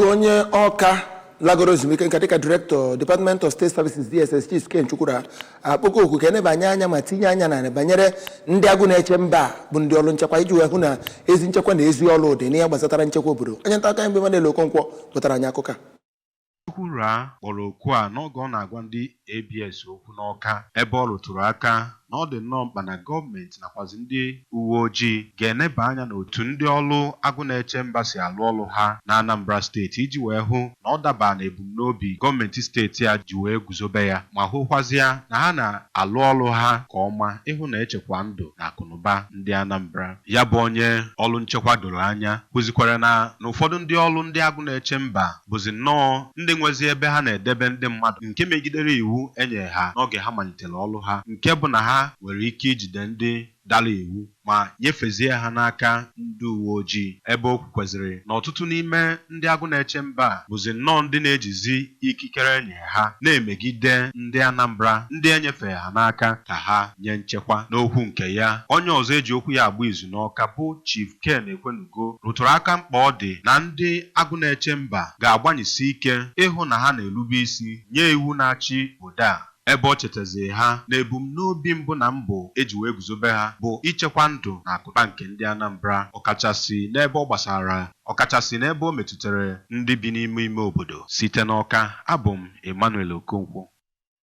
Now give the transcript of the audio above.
onye ọka lagoro ezumike nka dịka Director Department of State Services DSS Chief Nchekwa akpọkọ oku ka na-ebanye anya ma tinye anya na banyere ndị agụ na-eche mba bụ ndị ọrụ nchekwa iji wee hụ na ezi nchekwa na ezi ọrụ dị n'ihe gbasatara nchekwa obodo. Onye nta aka mgbe Manelo Okonkwo pụtara anyị akụkọ. Ekwuela kpọrọ okwu a n'oge ọ na-agwa ndị ABS okwu n'Ọka ebe ọ rụtụrụ aka na ọ dị nnọọ mkpa na gọọmenti nakwazi ndị uwe ojii ga-eneba anya n'otu ndị ọrụ agụ na-eche mba si alụ ọrụ ha na Anambra steeti iji wee hụ na ọ daba na ebumnobi gọọmenti steeti a ji wee guzobe ya ma hụkwazịa na ha na-alụ ọrụ ha ka ọma ịhụ na echekwa ndụ na akụnụba ndị Anambra. Ya bụ onye ọrụ nchekwa doro anya kụzikwara na ụfọdụ ndị ọrụ ndị agụ na-eche mba bụzi nnọọ ndị nwezi ebe ha na-edebe ndị mmadụ nke megidere iwu enye ha n'oge ha malitere ọrụ ha, nke bụ na ha nwere ike ijide ndị dara iwu ma nyefezie ha n'aka ndị uwe ojii, ebe o kwukwazịrị na ọtụtụ n'ime ndị agụ na-eche mba bụzi nnọọ ndị na-ejizi ikikere enye ha na-emegide ndị Anambra ndị enyefe ha n'aka ka ha nye nchekwa. N'okwu nke ya, onye ọzọ eji okwu ya agba izu n'Ọka bụ Chief Ekwenugo rụtụrụ aka mkpa ọ dị na ndị agụ na-eche mba ga-agbanyesi ike ịhụ na ha na-erube isi nye iwu na-achị obodo a, ebe ọ chetazie ha na ebumnobi mbụ na mbụ eji wee guzobe ha bụ ichekwa ndụ na akụba nke ndị Anambra, ọkachasị n'ebe o metụtara ndị bi n'ime obodo. Site n'Ọka, abụ m Emmanuel Okonkwo.